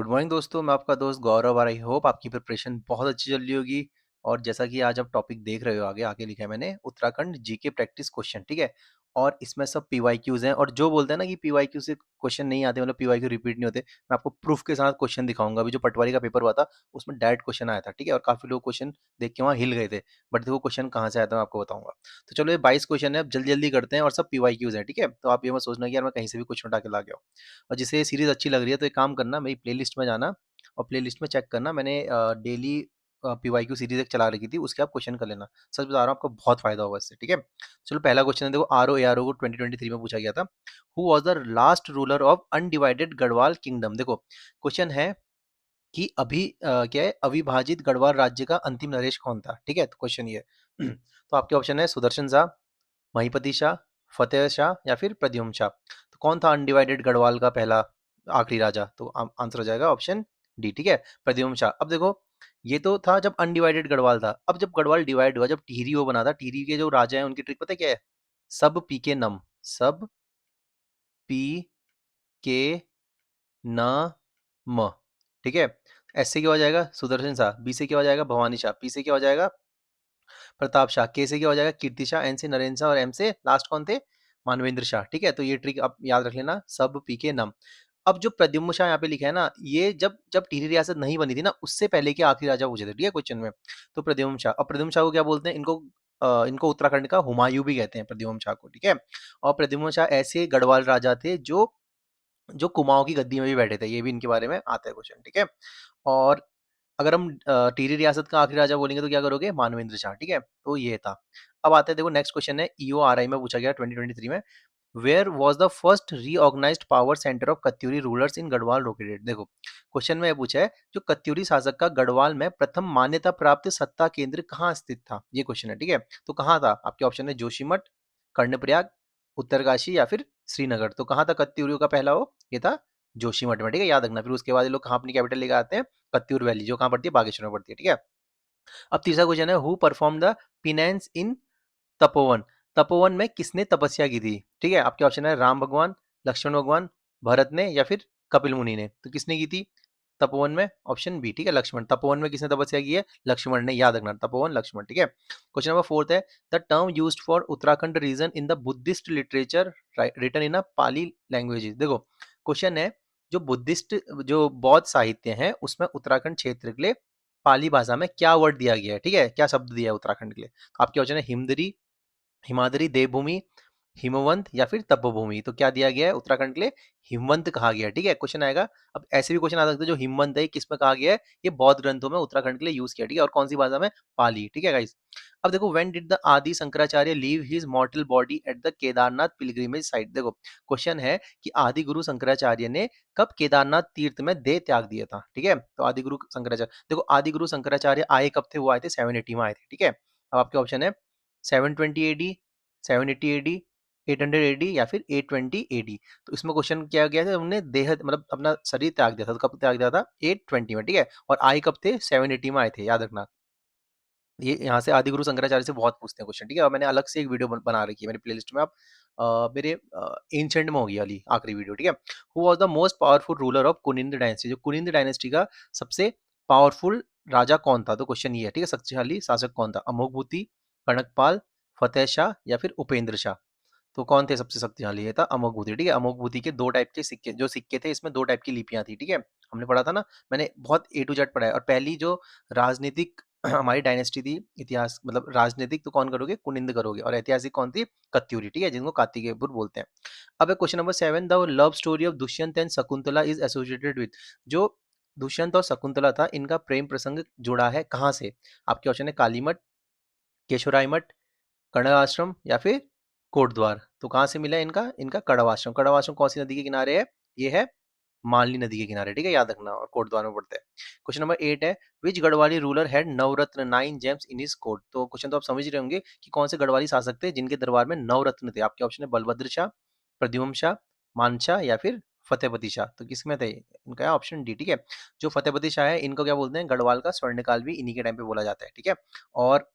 Good morning दोस्तों, मैं आपका दोस्त गौरव। आई होप आपकी प्रिपरेशन बहुत अच्छी चल रही होगी। और जैसा कि आज आप टॉपिक देख रहे हो, आगे आगे लिखा है मैंने उत्तराखंड जीके प्रैक्टिस क्वेश्चन, ठीक है। और इसमें सब पीवाईक्यूज हैं, और जो बोलते हैं ना कि पीवाईक्यू से क्वेश्चन नहीं आते, मतलब पीवाईक्यू रिपीट नहीं होते, मैं आपको प्रूफ के साथ क्वेश्चन दिखाऊंगा। अभी जो पटवारी का पेपर हुआ था उसमें डायरेक्ट क्वेश्चन आया था, ठीक है, और काफी लोग क्वेश्चन देख के वहाँ हिल गए थे। बट देखो क्वेश्चन कहाँ से आया था मैं आपको बताऊंगा। तो चलो, ये 22 क्वेश्चन है, अब जल्दी जल्दी करते हैं, और सब पीवाईक्यूज है, ठीक है। तो आप ये मत सोचना कि यार मैं कहीं से भी क्वेश्चन उठा के ला गया हूँ। और जिसे ये सीरीज अच्छी लग रही है तो एक काम करना, मेरी प्लेलिस्ट में जाना और प्लेलिस्ट में चेक करना। मैंने डेली पीवाईक्यू सीरीज एक चला रखी थी, उसके आप क्वेश्चन कर लेना। सच बता रहा हूँ, आपको बहुत फायदा होगा इससे, ठीक है। चलो, पहला क्वेश्चन है, देखो आर ओ को 2023 में पूछा गया था। Who was the last ruler of undivided Garhwal kingdom. देखो क्वेश्चन है कि क्या है, अविभाजित गढ़वाल राज्य का अंतिम नरेश कौन था, ठीक है। तो क्वेश्चन ये है। तो आपके ऑप्शन है सुदर्शन शाह, महिपति शाह, फतेह शाह या फिर प्रद्युम्न शाह। तो कौन था अनडिवाइडेड गढ़वाल का पहला आखिरी राजा? तो आंसर हो जाएगा ऑप्शन डी, ठीक है, प्रद्युम्न शाह। अब देखो, ये तो था जब अनडिवाइडेड गढ़वाल था। अब जब गढ़वाल डिवाइड हुआ, जब टिहरी वो बना था, टिहरी के जो राजा हैं उनकी ट्रिक पता है क्या है? सब पी के नम, सब पी के न म, ठीक है। एस से क्या हो जाएगा? सुदर्शन शाह। बी से क्या हो जाएगा? भवानी शाह। पी से क्या हो जाएगा? प्रताप शाह। के से क्या हो जाएगा? कीर्ति शाह। एन से नरेंद्र शाह। और एम से लास्ट कौन थे? मानवेंद्र शाह, ठीक है। तो ये ट्रिक आप याद रख लेना, सब पी के नम। अब जो प्रद्युम्न शाह यहाँ पे लिखा है ना, ये जब जब टिहरी रियासत नहीं बनी थी ना, उससे पहले के आखिरी राजा पूछे थे, ठीक है, क्वेश्चन में। तो प्रद्युम्न शाह। अब प्रद्युम्न शाह को क्या बोलते हैं? इनको उत्तराखंड का हुमायूं भी कहते हैं, प्रद्युम्न शाह को, ठीक है। और प्रद्युम्न शाह ऐसे गढ़वाल राजा थे जो जो कुमाऊं की गद्दी में भी बैठे थे। ये भी इनके बारे में आता है क्वेश्चन, ठीक है। और अगर हम टिहरी रियासत का आखिरी राजा बोलेंगे तो क्या करोगे? मानवेंद्र शाह, ठीक है। तो ये था। अब आते हैं, देखो नेक्स्ट क्वेश्चन है, ईओ आर आई में पूछा गया 2023 में। Where was the first reorganised power centre of Katyuri rulers in Garhwal located. देखो क्वेश्चन में ये पूछा है, जो कत्यूरी शासक का गढ़वाल में प्रथम मान्यता प्राप्त सत्ता केंद्र कहाँ स्थित था, ये क्वेश्चन है, ठीक है। तो कहाँ था? आपके ऑप्शन है जोशीमठ, कर्णप्रयाग, उत्तरकाशी या फिर श्रीनगर। तो कहाँ था कत्यूरियों का पहला वो? ये था जोशीमठ में, ठीक है, याद रखना। फिर उसके बाद ये लोग कहाँ अपनी कैपिटल लेकर आते हैं? कत्यूर वैली, जो कहाँ पड़ती है? बागेश्वर में पड़ती है, ठीक है। अब तीसरा क्वेश्चन है, हु परफॉर्म द पिनेंस इन तपोवन। तपोवन में किसने तपस्या की थी? ठीक है, आपके ऑप्शन है राम भगवान, लक्ष्मण भगवान, भरत ने या फिर कपिल मुनि ने। तो किसने की थी तपोवन में? ऑप्शन बी, ठीक है, लक्ष्मण। तपोवन में किसने तपस्या की है? लक्ष्मण ने, याद रखना, तपोवन लक्ष्मण, ठीक है। क्वेश्चन नंबर फोर्थ है, the term used for Uttarakhand region in the Buddhist literature written in a Pali language. देखो क्वेश्चन है, जो बुद्धिस्ट जो बौद्ध साहित्य है उसमें उत्तराखंड क्षेत्र के लिए पाली भाषा में क्या वर्ड दिया गया है, ठीक है, क्या शब्द दिया है उत्तराखंड के लिए? तो आपके ऑप्शन है हिमदरी, हिमाद्री, देवभूमि, हिमवंत या फिर तपोभूमि। तो क्या दिया गया है उत्तराखंड के लिए? हिमवंत कहा गया है, ठीक है। क्वेश्चन आएगा, अब ऐसे भी क्वेश्चन आ सकते हैं, जो हिमवंत है किस में कहा गया है? ये बौद्ध ग्रंथों में उत्तराखंड के लिए यूज किया, ठीक है। और कौन सी भाषा में? पाली, ठीक है गाइस। अब देखो, व्हेन डिड द आदि Shankaracharya leave his मॉर्टल body at the Kedarnath pilgrimage site. देखो क्वेश्चन है कि आदि गुरु शंकराचार्य ने कब केदारनाथ तीर्थ में देह त्याग दिया था, ठीक है। तो आदि गुरु शंकराचार्य, देखो आदि गुरु शंकराचार्य आए कब थे? वो आए थे 780 में आए थे, ठीक है। अब आपके ऑप्शन है 720 एडी, 780 एडी, 800 एडी या फिर 820 एडी। तो इसमें क्वेश्चन क्या गया था? हमने देह मतलब अपना शरीर त्याग दिया था, तो कब त्याग दिया था? 820 में, ठीक है। और आए कब थे? 780 में आए थे, याद रखना। ये यहाँ से आदिगुरु शंकराचार्य से बहुत पूछते हैं क्वेश्चन, ठीक है। और मैंने अलग से एक वीडियो बना रखी है मेरी प्लेलिस्ट में। आप मेरे एंशंट में होगी वाली आखिरी वीडियो, ठीक है। Who was the most powerful ruler of Kuninda dynasty. जो कुनिंद डायनेस्टी का सबसे पावरफुल राजा कौन था? तो क्वेश्चन ये है, ठीक है, शक्तिशाली शासक कौन था? अमोघबूती, कनकपाल, फतेह शाह या फिर उपेंद्र शाह। तो कौन थे सबसे शक्तिशाली? ये था अमोघबूती, ठीक है। अमोघबूती के दो टाइप के सिक्के, जो सिक्के थे इसमें दो टाइप की लिपियां थी, ठीक है। हमने पढ़ा था ना, मैंने बहुत ए टू जेड पढ़ा है। और पहली जो राजनीतिक हमारी डायनेस्टी थी, इतिहास मतलब राजनीतिक, तो कौन करोगे? कुनिंद करोगे। और ऐतिहासिक कौन थी? कत्यूरी, ठीक है, जिनको कार्तिकेयपुर बोलते हैं। अब question number 7, the love story of Dushyant and Shakuntala is associated with. जो दुष्यंत और शकुंतला था, इनका प्रेम प्रसंग जुड़ा है कहाँ से? आपके ऑप्शन है कालीमठ, केशोराय मठ, कणव आश्रम या फिर कोटद्वार। तो कहाँ से मिला इनका? इनका कड़व आश्रम। कड़व आश्रम कौन सी नदी के किनारे है? ये है मालनी नदी के किनारे, ठीक है, याद रखना। और कोटद्वार में पड़ते हैं। क्वेश्चन नंबर 8 है, which Garhwali ruler had Navratna 9 gems in his court. तो क्वेश्चन तो आप समझ रहे होंगे कि कौन से गढ़वाली शासक थे जिनके दरबार में नवरत्न थे। आपके ऑप्शन है बलभद्र शाह, प्रद्युम्न शाह, मानशाह या फिर फतेहपति शाह। तो किसमें थे? इनका है ऑप्शन डी, ठीक है। जो फतेहपति शाह है, इनको क्या बोलते हैं? गढ़वाल का स्वर्णकाल भी इन्हीं के टाइम पे बोला जाता है, ठीक है। और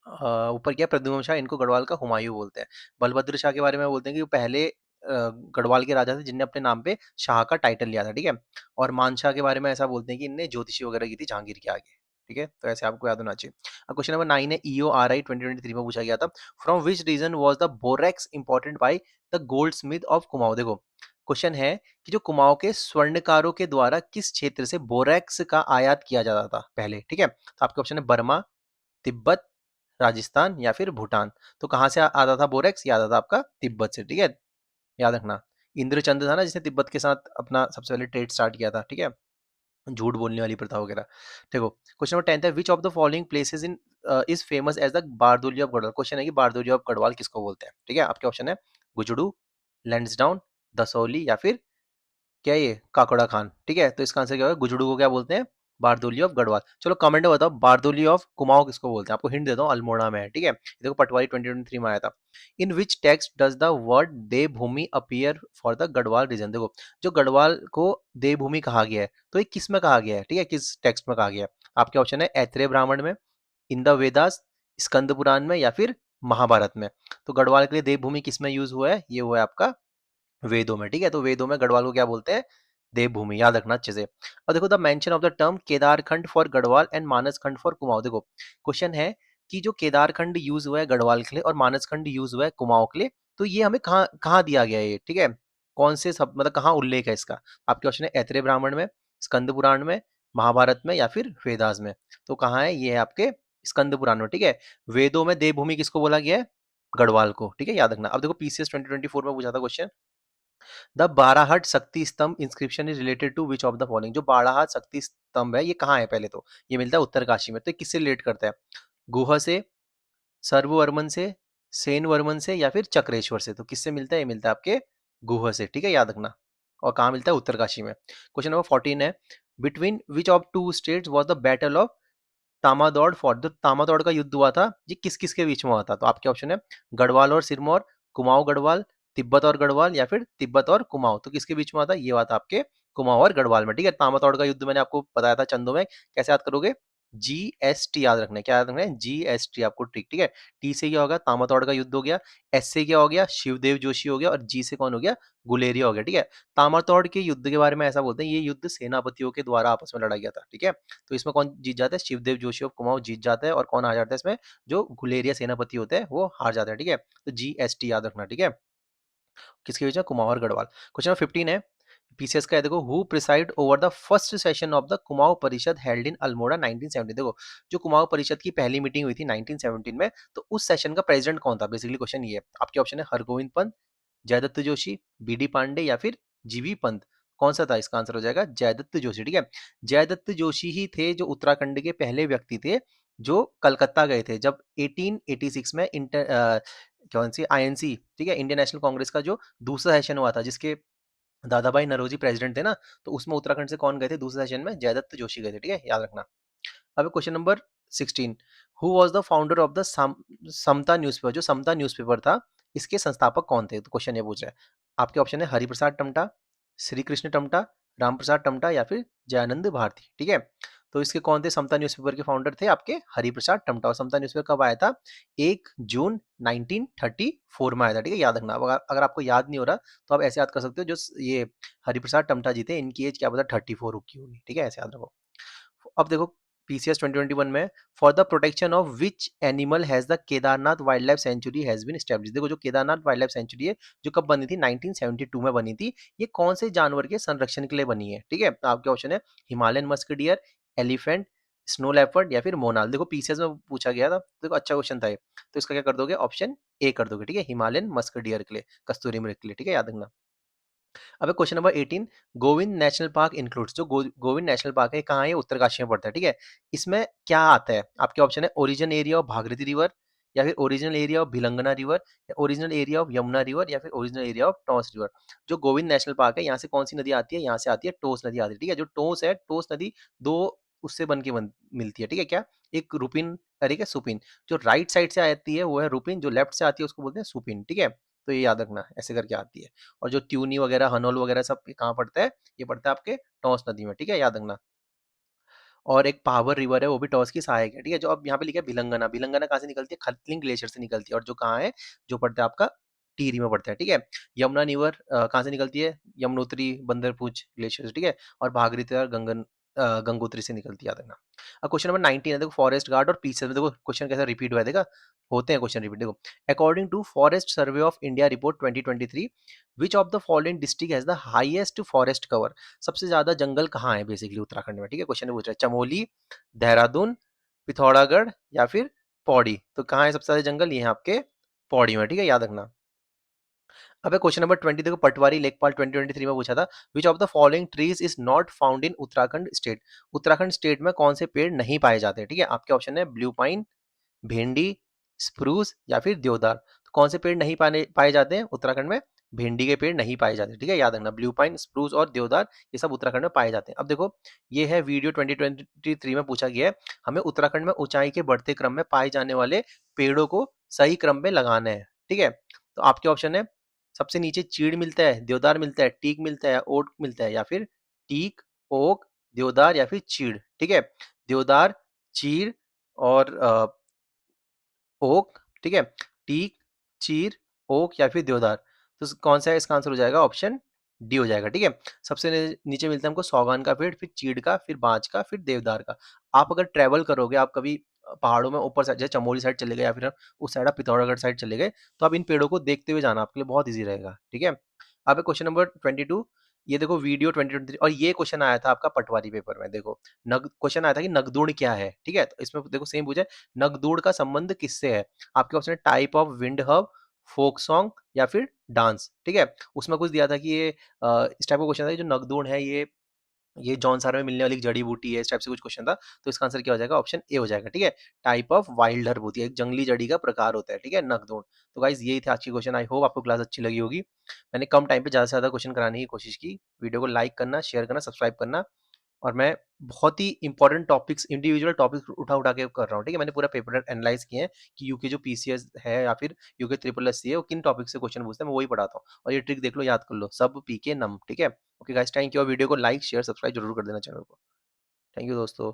ऊपर क्या, प्रद्युम्न शाह, इनको गढ़वाल का हुमायूं बोलते हैं। बलभद्र शाह के बारे में बोलते हैं कि वो पहले गढ़वाल के राजा थे जिनने अपने नाम पे शाह का टाइटल लिया था, ठीक है? और मानशाह के बारे में ऐसा बोलते हैं कि इनने ज्योतिषी वगैरह की थी जहांगीर के आगे, ठीक है? तो ऐसे आपको याद होना चाहिए। अब क्वेश्चन नंबर 9 है, EORI 2023 में पूछा गया था, from which region was the borax imported by the goldsmith of Kumaon? देखो क्वेश्चन है कि जो कुमाऊं के स्वर्णकारों के द्वारा किस क्षेत्र से बोरेक्स का आयात किया जाता था पहले, ठीक है? तो आपके ऑप्शन है बर्मा, तिब्बत, राजस्थान या फिर भूटान। तो कहाँ से आता था बोरेक्स? ये आता था आपका तिब्बत से, ठीक है? याद रखना। इंद्रचंद था ना जिसने तिब्बत के साथ अपना सबसे पहले ट्रेड स्टार्ट किया था, ठीक है? झूठ बोलने वाली प्रथा वगैरह। देखो क्वेश्चन नंबर 10 है, which of the following places in is famous as the Bardoli of Garhwal? Question है कि बारदोली ऑफ गढ़वाल किसको बोलते हैं, ठीक है? आपके ऑप्शन है गुजड़ू, लैंसडाउन, दसौली या फिर क्या है ये काकोड़ा खान, ठीक है? तो इसका आंसर क्या होगा? गुजड़ू को क्या बोलते हैं? बारदोली ऑफ गढ़वाल। चलो कमेंट में बताओ बारदोली ऑफ कुमाऊं किसको बोलते हैं? आपको हिंट देता हूँ, अल्मोड़ा में है, ठीक है? ये देखो पटवारी 2023 में आया था। In which text does the word Devbhoomi appear for the Garhwal region? देखो जो गढ़वाल को देवभूमि कहा गया है तो ये किस में कहा गया है, ठीक है? किस टेक्स्ट में कहा गया है? आपके ऑप्शन है ऐत्रेय ब्राह्मण में, इन द वेदास, स्कंद पुराण में या फिर महाभारत में। तो गढ़वाल के लिए देवभूमि किस में यूज हुआ है? ये हुआ है आपका वेदों में, ठीक है? तो वेदों में गढ़वाल को क्या बोलते हैं? देवभूमि, याद रखना अच्छे से। और देखो the mention of the term Kedarkhand for Garhwal and Manaskhand for Kumaon. देखो क्वेश्चन है कि जो केदारखंड यूज हुआ है गढ़वाल के लिए और मानसखंड यूज हुआ है कुमाऊं के लिए, तो ये हमें कहाँ कहाँ दिया गया है ये, ठीक है? कौन से सब मतलब कहाँ उल्लेख है इसका? आपके ऑप्शन है ऐत्रेय ब्राह्मण में, स्कंद पुराण में, महाभारत में या फिर वेदास में। तो कहाँ है ये? है आपके स्कंद पुराण में, ठीक है? वेदों में देवभूमि किसको बोला गया है? गढ़वाल को, ठीक है? याद रखना। अब देखो पीसीएस 2024 में पूछा था question, the Barahat Shakti Stambh inscription is related to which of the following? जो बाराहट शक्ति स्तंभ है ये कहाँ है? पहले तो ये मिलता है उत्तरकाशी में। तो ये किससे रिलेट करता है? गुहा से, सर्ववर्मन से, सेनवर्मन से या फिर चक्रेश्वर से? तो किससे मिलता है? ये मिलता है आपके गुहा से, ठीक है? याद रखना। और कहाँ मिलता है? उत्तरकाशी में। क्वेश्चन नंबर 14 है, between which of two states was the battle of तामादौड़ फोर्ट? जो तामादौड़ का युद्ध हुआ था ये किस किस के बीच में हुआ था? तो आपके ऑप्शन है गढ़वाल और सिरमौर, कुमाऊं गढ़वाल, तिब्बत और गढ़वाल या फिर तिब्बत और कुमाऊं। तो किसके बीच में हुआ था? ये हुआ था आपके कुमाऊं और गढ़वाल में, ठीक है? तामादौड़ का युद्ध मैंने आपको बताया था चंदो में। कैसे याद करोगे? GST याद रखना है। क्या याद रखना है? GST आपको ट्रिक, ठीक है? टी से क्या होगा? तामादौड़ का युद्ध हो गया। एस से क्या हो गया? शिवदेव जोशी हो गया। और जी से कौन हो गया? गुलेरिया हो गया, ठीक है? तामातौड़ के युद्ध के बारे में ऐसा बोलते हैं ये युद्ध सेनापतियों के द्वारा आपस में लड़ा गया था, ठीक है? तो इसमें कौन जीत जाता है? शिवदेव जोशी ऑफ कुमाऊं जीत जाता है। और कौन हार जाता है इसमें? जो गुलेरिया सेनापति होते हैं वो हार जाते हैं, ठीक है? तो GST याद रखना, ठीक है? किसके बीच में? कुमाऊं और गढ़वाल। क्वेश्चन नंबर 15 है, पीसीएस का है, देखो who preside over the first session of the Kumaon परिषद हेल्ड इन अल्मोड़ा 1970? देखो जो कुमाऊं परिषद की पहली मीटिंग हुई थी 1917 में, तो उस सेशन का प्रेसिडेंट कौन था? बेसिकली क्वेश्चन ये है। आपके ऑप्शन है हरगोविंद पंत, जयदत्त जोशी, बीडी पांडे या फिर जीवी पंत। कौन सा था? इसका आंसर हो जाएगा जयदत्त जोशी, ठीक है? जयदत्त जोशी ही थे जो उत्तराखंड के पहले व्यक्ति थे जो कलकत्ता गए थे जब 1886 में कौन सी INC, ठीक है, इंडियन नेशनल कांग्रेस का जो दूसरा सेशन हुआ था जिसके दादा भाई नरोजी प्रेसिडेंट थे ना, तो उसमें उत्तराखंड से कौन गए थे दूसरे सेशन में? जयदत्त जोशी गए थे, ठीक है? याद रखना। अब question number 16, who was the founder of the Samta newspaper? जो समता न्यूज़पेपर था इसके संस्थापक कौन थे? तो क्वेश्चन ये पूछ रहा है। आपके ऑप्शन है हरिप्रसाद टमटा, श्री कृष्ण टमटा, रामप्रसाद टमटा या फिर जयानंद भारती, ठीक है? तो इसके कौन थे? समता न्यूज़पेपर के फाउंडर थे आपके हरिप्रसाद टमटा। और समता न्यूज़पेपर कब आया था? 1 जून 1934 में आया था, ठीक है? याद रखना। अब अगर आपको याद नहीं हो रहा तो आप ऐसे याद कर सकते हो, जो ये हरिप्रसाद टमटा जी थे इनकी एज क्या पता 34 की होगी, ठीक है? ऐसे याद रखो। अब देखो पीसीएस 2021 में, for the protection of which animal has the Kedarnath wild life sanctuary has been established? देखो जो केदारनाथ वाइल्ड लाइफ सेंचुरी है जो कब बनी थी? 1972 में बनी थी। ये कौन से जानवर के संरक्षण के लिए बनी है, ठीक है? तो आपके ऑप्शन है Himalayan musk deer, elephant, snow leopard या फिर मोनाल। देखो पीसीएस में पूछा गया था, देखो अच्छा क्वेश्चन था ये। तो इसका क्या कर दोगे? ऑप्शन ए कर दोगे, ठीक है? हिमालयन मस्क डियर के लिए, कस्तूरी मृग के लिए, ठीक है? याद रखना। अब question number 18, Govind national park includes? जो गोविंद नेशनल पार्क है कहाँ है? उत्तरकाशी में पड़ता है, ठीक है? इसमें क्या आता है? आपके ऑप्शन है origin area of Bhagirathi river या फिर original area of Bhilangana river या original area of Yamuna river या फिर original area of Tons river. जो गोविंद नेशनल पार्क है यहाँ से कौन सी नदी आती है? यहाँ से आती है टोस नदी आती है, ठीक है? जो टोस है, टोस नदी दो उससे मिलती है, ठीक है? क्या? एक रुपिन और एक है सुपिन। जो राइट साइड से आती है वो है रुपिन, जो लेफ्ट से आती है उसको बोलते हैं सुपिन, ठीक है? तो ये याद रखना ऐसे करके आती है। और जो ट्यूनी वगैरह, हनोल वगैरह सब कहाँ पड़ता है? ये पड़ता है आपके टॉस नदी में, ठीक है? याद रखना। और एक पावर रिवर है वो भी टॉस की सहायक है, ठीक है? जो अब यहाँ पे लिखा है भिलंगना, भिलंगना कहाँ से निकलती है? खतलिंग ग्लेशियर से निकलती है। और जो कहाँ है? जो पड़ता है आपका टिहरी में पड़ता है, ठीक है। यमुना रिवर कहाँ से निकलती है? यमुनोत्री, बंदरपूछ ग्लेशियर से, ठीक है। और भागीरथी और गंगोत्री से निकलती है, याद रखना। अब क्वेश्चन नंबर 19 है, देखो फॉरेस्ट गार्ड और पीसेस में देखो क्वेश्चन कैसा रिपीट हुआ है, देखा होते हैं क्वेश्चन रिपीट। देखो according to forest survey of India report 2023, which of the following district has the highest forest cover? सबसे ज्यादा जंगल कहाँ है बेसिकली उत्तराखंड में, ठीक है। क्वेश्चन पूछ रहा है चमोली, देहरादून, पिथौरागढ़ या फिर पौड़ी। तो कहाँ है सबसे ज्यादा जंगल? ये है आपके पौड़ी में, ठीक है, याद रखना। अब क्वेश्चन नंबर 20 देखो पटवारी लेखपाल 2023 में पूछा था, विच of the following trees is not found in Uttarakhand state? Uttarakhand state में कौन से पेड़ नहीं पाए जाते, ठीक है। आपके ऑप्शन है ब्लू पाइन, भिंडी, स्प्रूस या फिर देवदार। तो कौन से पेड़ नहीं पाए जाते हैं उत्तराखंड में? भिंडी के पेड़ नहीं पाए जाते, ठीक है, याद रखना। ब्लू पाइन, स्प्रूस और देवदार ये सब उत्तराखंड में पाए जाते हैं। अब देखो ये है वीडियो 2023 में पूछा गया है, हमें उत्तराखंड में ऊंचाई के बढ़ते क्रम में पाए जाने वाले पेड़ों को सही क्रम में लगाना है, ठीक है। तो आपके ऑप्शन है सबसे नीचे चीड़ मिलता है, देवदार मिलता है, टीक मिलता है, ओक मिलता है, या फिर टीक, ओक, देवदार या फिर चीड़, ठीक है। देवदार, चीड़ और ओक, ठीक है। टीक, चीर, ओक या फिर देवदार। तो कौन सा है इसका आंसर? हो जाएगा ऑप्शन डी हो जाएगा, ठीक है। सबसे नीचे मिलता है हमको सौगान का पेड़, फिर चीड़ का, फिर बांज का, फिर देवदार का। आप अगर ट्रेवल करोगे, आप कभी पहाड़ों में ऊपर साइड जैसे चमोली साइड चले गए या फिर उस साइड आप पिथौरागढ़ साइड चले गए, तो आप इन पेड़ों को देखते हुए जाना, आपके लिए बहुत ईजी रहेगा, ठीक है। अब क्वेश्चन नंबर 22, ये देखो वीडियो 2023 और ये क्वेश्चन आया था आपका पटवारी पेपर में। देखो नग क्वेश्चन आया था कि नगदुण क्या है, ठीक है। तो इसमें देखो सेम पूछा है, नगदुड़ का संबंध किससे है? आपके ऑप्शन है type of wind hub, folk song या फिर डांस, ठीक है। उसमें कुछ दिया था कि ये इस टाइप का क्वेश्चन था कि जो नगदुण है ये जौनसार में मिलने वाली एक जड़ी बूटी है, इस टाइप से कुछ क्वेश्चन था। तो इसका आंसर क्या हो जाएगा? ऑप्शन ए हो जाएगा, ठीक है। टाइप ऑफ वाइल्ड हर्ब होती है, एक जंगली जड़ी का प्रकार होता है, ठीक है, नगदुण। तो गाइज यही थे आज की क्वेश्चन। आई होप आपको क्लास अच्छी लगी होगी। मैंने कम टाइम पे ज्यादा से ज्यादा क्वेश्चन कराने की कोशिश की। वीडियो को लाइक करना, शेयर करना, सब्सक्राइब करना। और मैं बहुत ही इंपॉर्टेंट टॉपिक्स, इंडिविजुअल टॉपिक्स उठा उठा के कर रहा हूँ, ठीक है। मैंने पूरा पेपर एनालाइज किए हैं कि यूके जो पीसीएस है या फिर यूके ट्रिपल एस सी है, वो किन टॉपिक से क्वेश्चन पूछते हैं, मैं वही पढ़ाता हूँ। और ये ट्रिक देख लो, याद कर लो, सब पी के नम, ठीक है। Okay guys, thank you. और वीडियो को लाइक शेयर सब्सक्राइब जरूर कर देना चैनल को। थैंक यू दोस्तों।